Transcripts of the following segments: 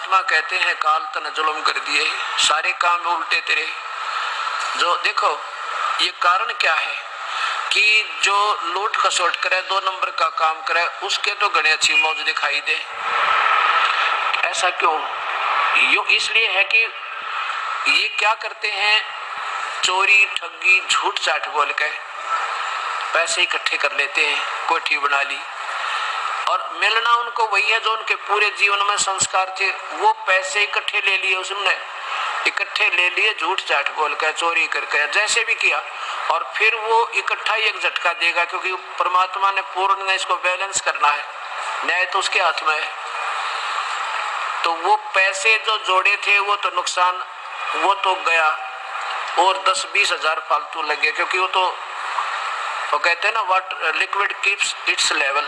परमात्मा कहते हैं काल तन जुल्म कर दिए, सारे काम उल्टे तेरे। जो देखो ये कारण क्या है कि जो लूट खसोट करे, 2 नंबर का काम करे, उसके तो गणे अच्छी मौज दिखाई दे। ऐसा क्यों? यो इसलिए है कि ये क्या करते हैं, चोरी ठगी झूठ चाट बोल के पैसे इकट्ठे कर लेते हैं, कोठी बना ली, और मिलना उनको वही है जो उनके पूरे जीवन में संस्कार थे। वो पैसे इकट्ठे ले लिए, उसने इकट्ठे ले लिए झूठ चाट बोल कर, चोरी करके, जैसे भी किया, और फिर वो इकट्ठा ही एक झटका देगा, क्योंकि परमात्मा ने पूर्ण ने इसको बैलेंस करना है, न्याय तो उसके हाथ में है। तो वो पैसे जो जोड़े थे वो तो नुकसान, वो तो गया, और 10-20 हजार फालतू लग गए, क्योंकि वो कहते हैं ना, what liquid keeps it's level.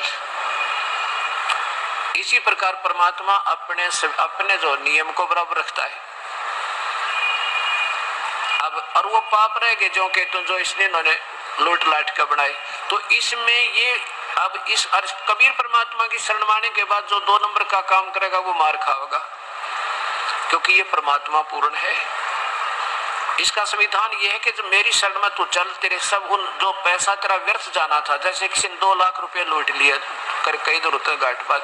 इसी प्रकार परमात्मा अपने जो नियम को बराबर रखता है। अब और वो पाप रह गए जो के, तो जो इसने इन्होंने लूट लाट के बनाए, तो इसमें ये अब इस कबीर परमात्मा की शरण माने के बाद जो 2 नंबर का काम करेगा वो मार खाएगा, क्योंकि ये परमात्मा पूर्ण है। इसका संविधान ये है कि जो मेरी शरण में तू चल, तेरे सब उन जो पैसा तेरा व्यर्थ जाना था, जैसे किसी ने 2 लाख रुपए लूट लिए कर कई दूर होते घाट पर,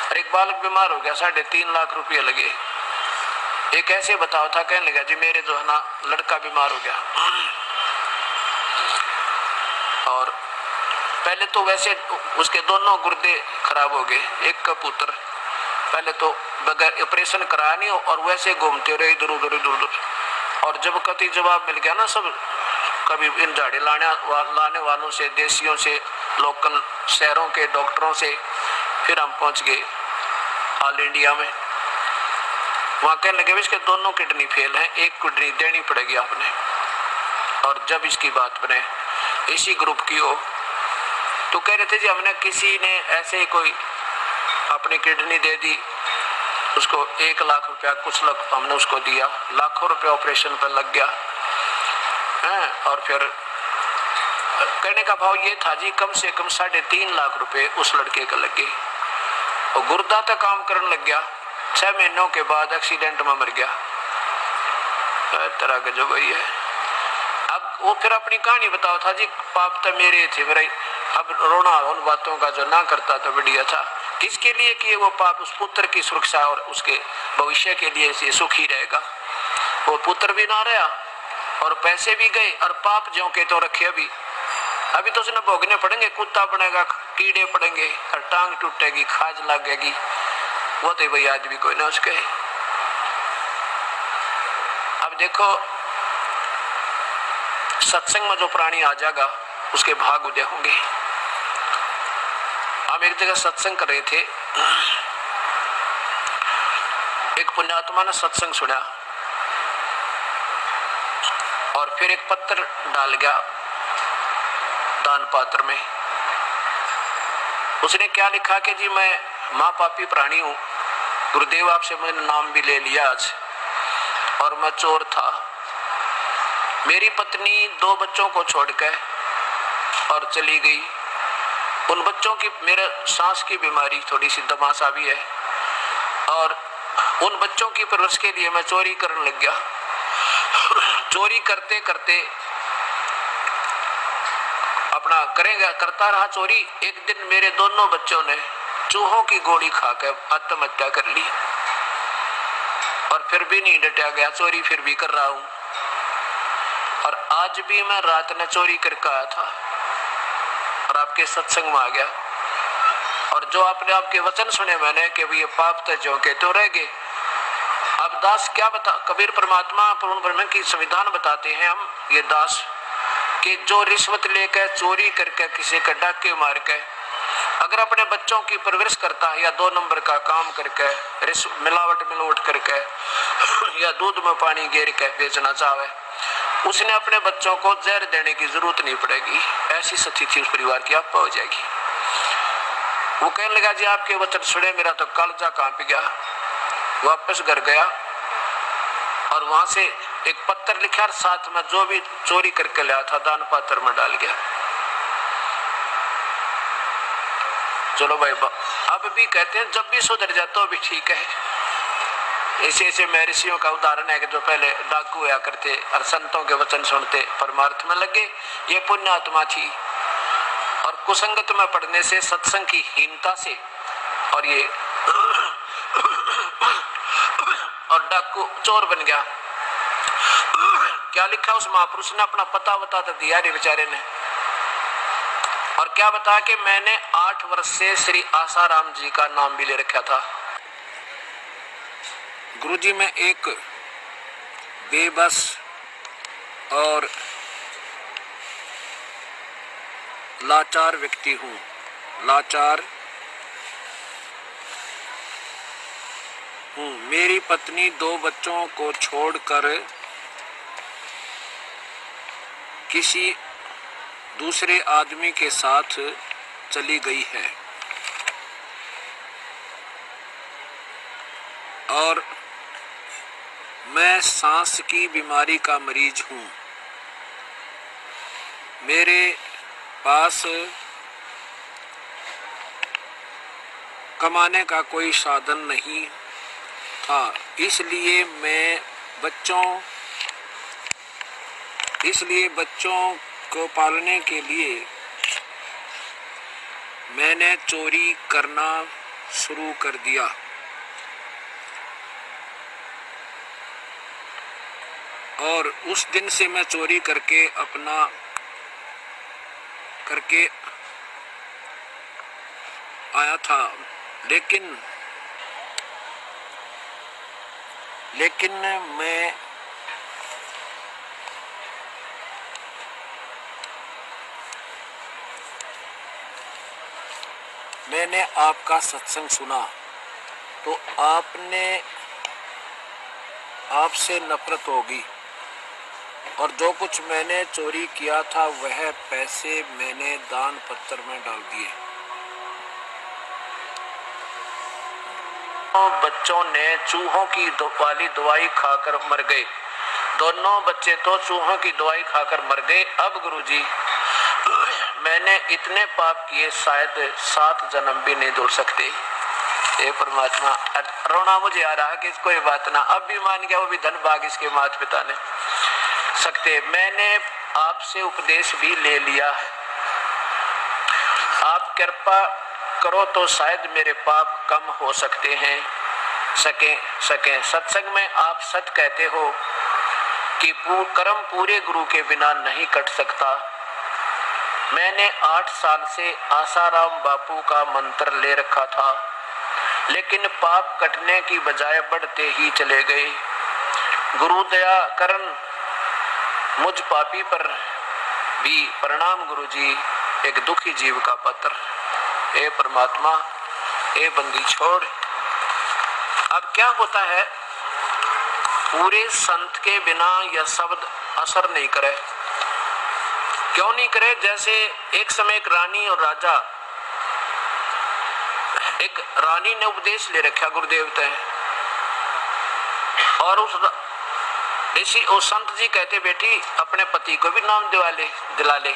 और एक बालक बीमार हो गया, 3.5 लाख रुपए लगे। एक ऐसे बताओ था, कहने लगा जी मेरे जो है ना लड़का बीमार हो गया, और पहले तो वैसे उसके दोनों गुर्दे खराब हो गए, एक का पुत्र पहले तो बगैर ऑपरेशन कराया नहीं, और वैसे घूमते रहे इधर उधर, और जब कति जवाब मिल गया ना, सब कभी इन झाड़ी लाने वालों से, देशियों से, लोकल शहरों के डॉक्टरों से, फिर हम पहुंच गए ऑल इंडिया में। वहां कहने लगे इसके दोनों किडनी फेल हैं, एक किडनी देनी पड़ेगी आपने। और जब इसकी बात बने इसी ग्रुप की हो, तो कह रहे थे जी हमने किसी ने ऐसे कोई अपनी किडनी दे दी, उसको 1 लाख रुपया कुछ हमने उसको दिया, लाखों रुपया ऑपरेशन पर लग गया है। और फिर कहने का भाव ये था जी कम से कम 3.5 लाख रुपए उस लड़के का लग गए, और गुर्दा तक काम करने लग गया, 6 महीनों के बाद एक्सीडेंट में मर गया। तरह का जो वही है। अब वो फिर अपनी कहानी बताओ था जी, पाप तो मेरे थे, मेरा अब रोना उन बातों का जो ना करता तो बढ़िया था। किसके लिए किए वो पाप? उस पुत्र की सुरक्षा और उसके भविष्य के लिए ये सुखी रहेगा। वो पुत्र भी ना रहा और पैसे भी गए, और पाप ज्यों के तो रखे अभी तो उसने भोगने पड़ेंगे, कुत्ता बनेगा, कीड़े पड़ेंगे, और टांग टूटेगी, खाज लगेगी, वो तो वही आदमी कोई ना उसके। अब देखो सत्संग में जो प्राणी आ जाएगा उसके भाग उदय होंगे। हम एक जगह सत्संग कर रहे थे, एक पुण्यात्मा ने सत्संग सुना और फिर एक पत्र डाल गया दान पात्र में। उसने क्या लिखा कि जी मैं माँ पापी प्राणी हूँ, गुरुदेव आपसे मैंने नाम भी ले लिया आज, और मैं चोर था। मेरी पत्नी 2 बच्चों को छोड़कर और चली गई। उन बच्चों की मेरे सांस की बीमारी थोड़ी सी दमासा भी है, और उन बच्चों की परवरिश के लिए मैं चोरी करने लग गया। चोरी करते करते अपना करता रहा चोरी। एक दिन मेरे दोनों बच्चों ने चूहों की गोली खाकर आत्महत्या कर ली, और फिर भी नहीं डटा गया, चोरी फिर भी कर रहा हूं। और आज भी मैं रात में चोरी करके आया था और आपके सत्संग में आ गया, और जो आपके वचन सुने मैंने कि ये पाप तो जो के तो रह गए। अब दास क्या बता, कबीर परमात्मा पूर्ण ब्रह्म की संविधान बताते हैं हम ये दास कि जो रिश्वत लेकर चोरी करके किसी का डाके मार के अगर अपने बच्चों की परवरिश करता है, या 2 नंबर का काम करके मिलावट करके या दूध में पानी गेर के बेचना चाहे, उसने अपने बच्चों को जहर देने की जरूरत नहीं पड़ेगी। ऐसी स्थिति उस परिवार की आप हो जाएगी। वो कहने लगा जी आपके वचन सुने, मेरा तो कालजा कांप गया। वापस घर गया और वहां से एक पत्र लिखा, और साथ में जो भी चोरी करके लाया था दान पात्र में डाल गया। चलो भाई, अब भी कहते हैं जब भी सुधर जाता तो भी ठीक है, ऐसे ऐसे महर्षियों का उदाहरण है कि जो पहले डाकू हुआ करते और संतों के वचन सुनते परमार्थ में लगे, ये पुण्यात्मा थी। और कुसंगत में पढ़ने से, सत्संग की हीनता से, और ये और डाकू चोर बन गया। क्या लिखा उस महापुरुष ने, अपना पता बता दिया रे बेचारे ने। और क्या बताया कि मैंने 8 वर्ष से श्री आसाराम जी का नाम भी ले रखा था। गुरुजी में एक बेबस और लाचार व्यक्ति हूँ, लाचार हूँ। मेरी पत्नी 2 बच्चों को छोड़कर किसी दूसरे आदमी के साथ चली गई है और मैं सांस की बीमारी का मरीज हूँ। मेरे पास कमाने का कोई साधन नहीं था, इसलिए बच्चों को पालने के लिए मैंने चोरी करना शुरू कर दिया। और उस दिन से मैं चोरी करके आया था, लेकिन मैंने आपका सत्संग सुना तो आपसे नफरत होगी, और जो कुछ मैंने चोरी किया था वह पैसे मैंने दान पत्र में डाल दिए। बच्चों ने चूहों की वाली दवाई खाकर मर गए। दोनों बच्चे तो चूहों की दवाई खाकर मर गए। अब गुरुजी, मैंने इतने पाप किए, शायद 7 जन्म भी नहीं धुल सकते। हे परमात्मा, रोना मुझे आ रहा कि कोई बात ना, अब भी मान गया, वो भी धन भाग इसके माता पिता ने सकते। मैंने आपसे उपदेश भी ले लिया है, आप कृपा करो तो शायद मेरे पाप कम हो सकते हैं, सके। सत्संग में आप सच कहते हो कि कर्म पूरे गुरु के बिना नहीं कट सकता। मैंने 8 साल से आसाराम बापू का मंत्र ले रखा था, लेकिन पाप कटने की बजाय बढ़ते ही चले गए। गुरु दया करन मुझ पापी पर भी। प्रणाम गुरुजी, एक दुखी जीव का पत्र। हे परमात्मा, हे बंदी छोड़। अब क्या होता है, पूरे संत के बिना यह शब्द असर नहीं करे। क्यों नहीं करे? जैसे एक समय एक रानी और राजा, एक रानी ने उपदेश ले रखा गुरुदेव ते, और उस ऋषि और संत जी कहते बेटी अपने पति को भी नाम दिला ले,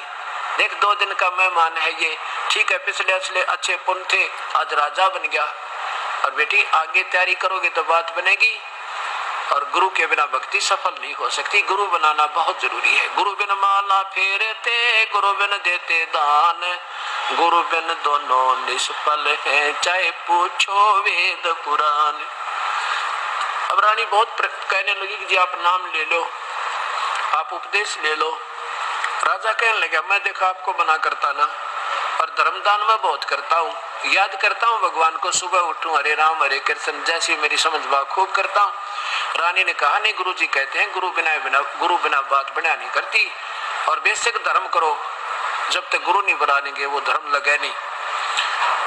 देख 2 दिन का मेहमान है ये, ठीक है, पिछले अच्छे पुण्य थे, आज राजा बन गया, और बेटी आगे तैयारी करोगे तो बात बनेगी। और गुरु के बिना भक्ति सफल नहीं हो सकती, गुरु बनाना बहुत जरूरी है। गुरु बिन माला फेरते, गुरु बिन देते दान, गुरु बिन दोनों निष्फल है, चाहे पूछो वेद पुराण। अब रानी बहुत कहने लगी कि जी आप नाम ले लो, आप उपदेश ले लो। राजा कहने लगा मैं देखा आपको मना करता ना, और धर्मदान में बहुत करता हूँ, याद करता हूँ भगवान को, सुबह उठूं हरे राम हरे कृष्ण, जैसी मेरी समझ बात खूब करता हूँ। रानी ने कहा नहीं, गुरु जी कहते हैं गुरु बिना बात बना नहीं करती, और बेशक धर्म करो, जब तक गुरु नहीं बनाएंगे वो धर्म लगे नहीं।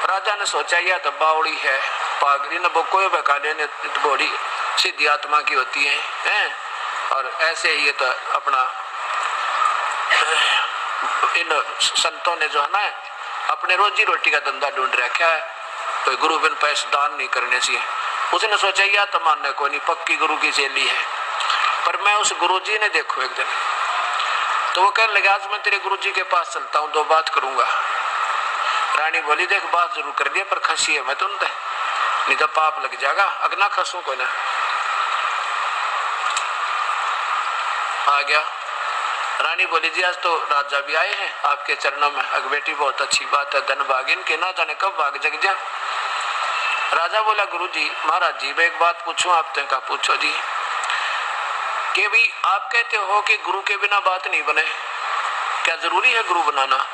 राजा ने सोचा यह तो बावड़ी है, पागली न कोई बका लेने, बड़ी सिद्धि आत्मा की होती है, और ऐसे ही तो अपना इन संतों ने जो है ना अपने रोजी रोटी का धंधा ढूंढ रखा है, तो गुरु बिन पैसे दान नहीं करने चाहिए। उसने सोचा यह तो मानने को नहीं, पक्की गुरु की चेली है। पर मैं उस गुरुजी ने देखो एक दिन, तो वो कहने लगा आज मैं तेरे गुरुजी के पास चलता हूँ, 2 बात करूंगा। रानी बोली देख बात जरूर कर दिया, पर खसी है मैं तुम नहीं तो पाप लग जाएगा, अगना खसू को ना। आ गया। रानी बोली जी आज तो राजा भी आए हैं आपके चरणों में। अग बेटी बहुत अच्छी बात है, धन भागिन के ना जाने कब भाग जग जा। राजा बोला गुरु जी महाराज जी मैं एक बात पूछूं आपसे। कहा पूछो जी। कि भी आप कहते हो कि गुरु के बिना बात नहीं बने, क्या जरूरी है गुरु बनाना?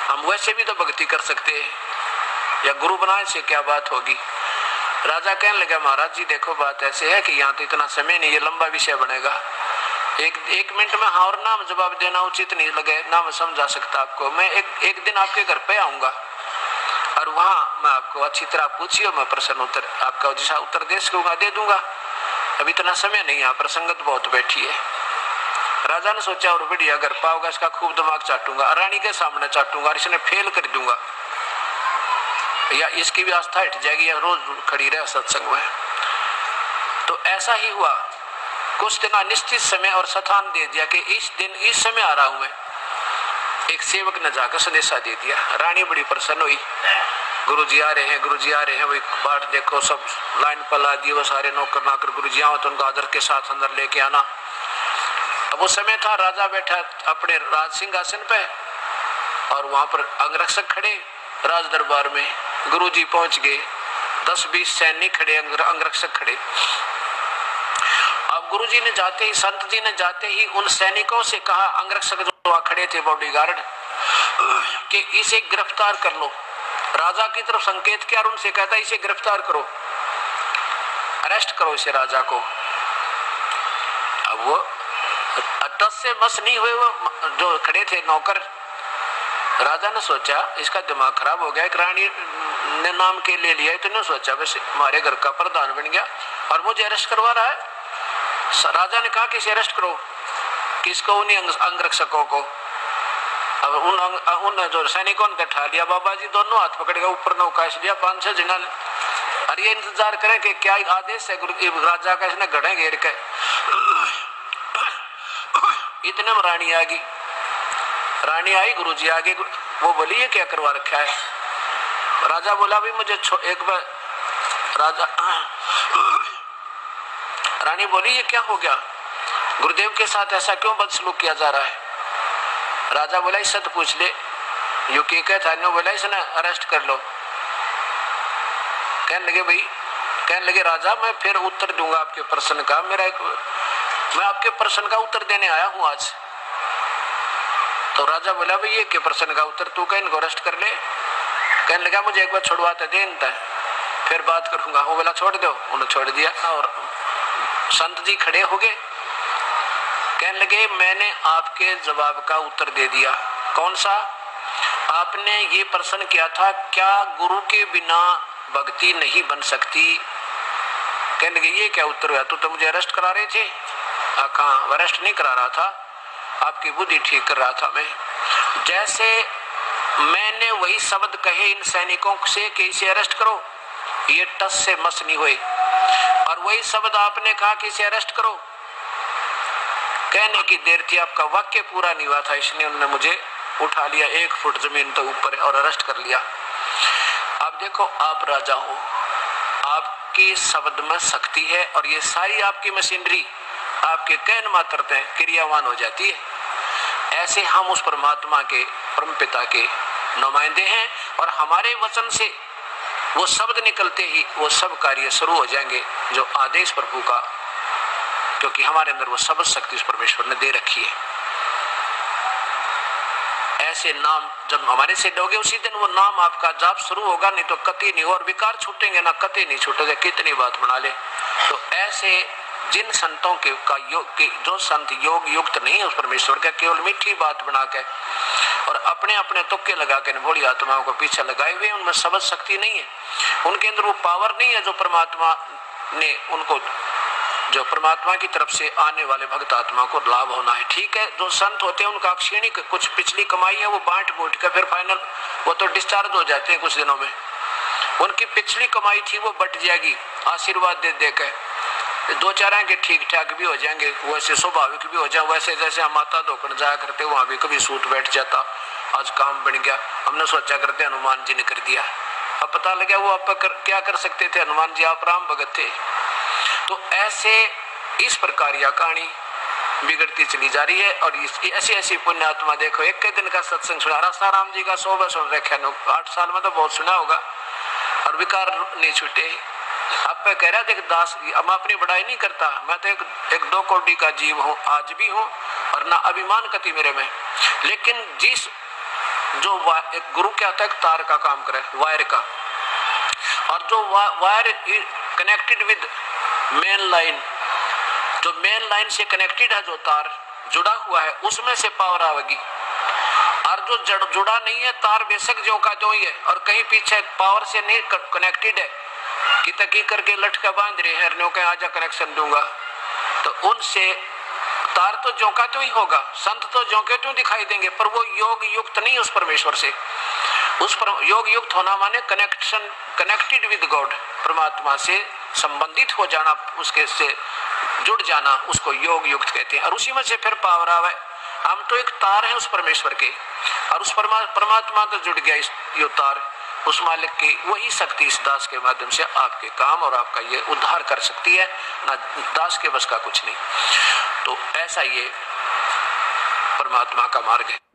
हम वैसे भी तो भक्ति कर सकते हैं, या गुरु बनाने से क्या बात होगी? राजा कहने लगा महाराज जी देखो बात ऐसे है कि यहाँ तो इतना समय नहीं, ये लंबा विषय बनेगा। एक मिनट में हाँ और ना जवाब देना उचित नहीं लगे, ना मैं समझा सकता आपको। मैं एक दिन आपके घर पे आऊंगा और वहाँ मैं आपको अच्छी तरह पूछिए, मैं प्रश्न उत्तर आपका जैसा उत्तर दे दूंगा। अभी इतना समय नहीं है, प्रसंगत बहुत बैठी है। राजा ने सोचा और बढ़िया घर पाओगा इसका खूब दिमाग चाटूंगा, रानी के सामने चाटूंगा और इसने फेल कर दूंगा, या इसकी भी आस्था हट जाएगी, या रोज खड़ी रहे सत्संग में। तो ऐसा ही हुआ। कुछ दिन निश्चित समय और स्थान दे दिया कि इस दिन इस समय आ रहा हूं मैं। एक सेवक ने जाकर संदेशा दे दिया। रानी बड़ी प्रसन्न हुई, गुरुजी आ रहे हैं, गुरुजी आ रहे हैं। वही बाट देखो सब लाइन पर ला दिए, वो सारे नौकर नाकर गुरुजी आओ तो उनको आदर के साथ अंदर लेके आना। अब वो समय था, राजा बैठा अपने राज सिंहासन पे और वहां पर अंगरक्षक खड़े राज दरबार में। गुरुजी पहुंच गए, 10-20 सैनिक खड़े, अंगरक्षक खड़े। अब गुरुजी ने जाते ही, संत जी ने जाते ही उन सैनिकों से कहा, अंगरक्षक जो वहां खड़े थे बॉडीगार्ड, कि इसे गिरफ्तार कर लो। राजा की तरफ संकेत किया और उनसे कहता इसे गिरफ्तार करो, अरेस्ट करो इसे राजा को। अब वो टस से बस नहीं हुए, वो जो खड़े थे नौकर। राजा ने सोचा इसका दिमाग खराब हो गया, एक रानी ने नाम के ले लिया, तो सोचा वैसे हमारे घर का प्रधान बन गया और मुझे अरेस्ट करवा रहा है। राजा ने कहा कि इसे अरेस्ट करो। किसको? उन्हीं अंगरक्षकों को। अब उन जो सैनिकों ने बैठा लिया, बाबा जी दोनों हाथ पकड़ के ऊपर नौकाश लिया, 5-6 जिना। अरे ये इंतजार करें कि क्या आदेश है गुरु राजा का, इसने गड़े घेर के। इतने में रानी आ गई। रानी आई, गुरुजी आगे, वो बोली ये क्या करवा रखा है? राजा बोला भी मुझे एक बार। राजा रानी बोली ये क्या हो गया, गुरुदेव के साथ ऐसा क्यों बदसलूक किया जा रहा है? राजा बोला इससे तो पूछ ले, यू के कहता है। बोला इसने अरेस्ट कर लो। कहने लगे राजा मैं फिर उत्तर दूंगा आपके प्रश्न का। मैं आपके प्रश्न का उत्तर देने आया हूं आज। तो राजा बोला भाई ये के प्रश्न का उत्तर? तू कह इनको अरेस्ट कर ले। कहने लगा मुझे एक बार छुड़वाते दे इनता फिर बात करूंगा। वो बोला छोड़ दो, उन्होंने छोड़ दिया। और संत जी खड़े हो गए, कहने लगे मैंने आपके जवाब का उत्तर दे दिया। कौन सा? आपने ये प्रश्न किया था क्या गुरु के बिना भक्ति नहीं बन सकती? कहने लगे ये क्या उत्तर हुआ? तो मुझे अरेस्ट करा रहे थे। कहाँ? अरेस्ट नहीं करा रहा था, आपकी बुद्धि ठीक कर रहा था मैं। जैसे मैंने वही शब्द कहे इन सैनिकों से कि इसे अरेस्ट करो, ये टस से मस नहीं हुए, और वही शब्द आपने कहा कि इसे अरेस्ट करो, कहने की देर थी, आपका वाक्य पूरा नहीं हुआ था, इसलिए उन्होंने मुझे उठा लिया 1 फुट जमीन तो ऊपर और अरेस्ट कर लिया। अब देखो आप राजा हो, आपके शब्द में शक्ति है और ये सारी आपकी मशीनरी आपके कहन मात्र से क्रियावान हो जाती है। ऐसे हम उस परमात्मा के परमपिता के नुमाइंदे हैं और हमारे वचन से वो शब्द निकलते ही वो सब कार्य शुरू हो जाएंगे जो आदेश प्रभु का, क्योंकि हमारे अंदर वो सब शक्ति उस परमेश्वर ने दे रखी है। ऐसे नाम जब हमारे से लोगे उसी दिन वो नाम आपका जाप शुरू होगा, नहीं तो कति नहीं। और विकार छूटेंगे ना, कति नहीं छूटेगा, कितनी बात बना ले। तो ऐसे जिन संतों के का योग के जो संत योग युक्त नहीं है उस परमेश्वर का, केवल मीठी बात बना के और अपने अपने तुक्के लगा के भोली आत्माओं को पीछे लगाए हुए, उनमें शब्द शक्ति नहीं है, उनके अंदर वो पावर नहीं है जो परमात्मा ने उनको, जो परमात्मा की तरफ से आने वाले भक्त आत्मा को लाभ होना है। ठीक है, जो संत होते हैं उनका क्षणिक कुछ पिछली कमाई है वो बांट बूट कर फिर फाइनल वो तो डिस्चार्ज हो जाते हैं कुछ दिनों में। उनकी पिछली कमाई थी वो बट जाएगी आशीर्वाद दे देकर, 2-4 के ठीक ठाक भी हो जाएंगे, वैसे स्वाभाविक भी हो जाए। वैसे जैसे हम माता धोकर जाया करते वहां भी कभी सूट बैठ जाता, आज काम बन गया, हमने सोचा करते हनुमान जी ने कर दिया, अब पता लगा वो आप क्या कर सकते थे, हनुमान जी आप राम भगत थे। तो ऐसे इस प्रकार यह कहानी बिगड़ती चली जा रही है। और ऐसी ऐसी पुण्य आत्मा देखो, एक के दिन का सत्संग सुना, रासाराम जी का 100 सुन रखे, 8 साल में तो बहुत सुना होगा, और विकार नहीं छूटे। आप पे कह रहा देख दास, मैं अपनी बड़ाई नहीं करता, मैं तो एक 2 कौड़ी का जीव हूँ, आज भी हूँ, और ना अभिमान कति मेरे में। लेकिन जिस जो एक गुरु क्या होता है, एक तार का काम करे, वायर का, और जो wire connected with main line, जो मेन लाइन से कनेक्टेड है, जो तार जुड़ा हुआ है, उसमें से पावर आवेगी। और जो जुड़ा नहीं है, तार बेशक जो का जो ही है, और कहीं पीछे पावर से नहीं कनेक्टेड है, कि तकी करके लटका बांध रहे हैं, नो के आजा कनेक्शन दूंगा, तो उनसे तार तो जो का तो ही होगा, संत तो जो के तो दिखाई देंगे, पर वो योग युक्त नहीं उस परमेश्वर से। उस पर योग युक्त होना माने कनेक्शन, कनेक्टेड विद गॉड, परमात्मा से संबंधित हो जाना, उसके से जुड़ जाना, उसको योग युक्त कहते हैं। और उसी में से फिर पावर आवे। हम तो एक तार है उस परमेश्वर के, और उस परमात्मा तो जुड़ गया ये तार, उस मालिक की वही शक्ति इस दास के माध्यम से आपके काम और आपका ये उद्धार कर सकती है, ना दास के बस का कुछ नहीं। तो ऐसा ये परमात्मा का मार्ग है।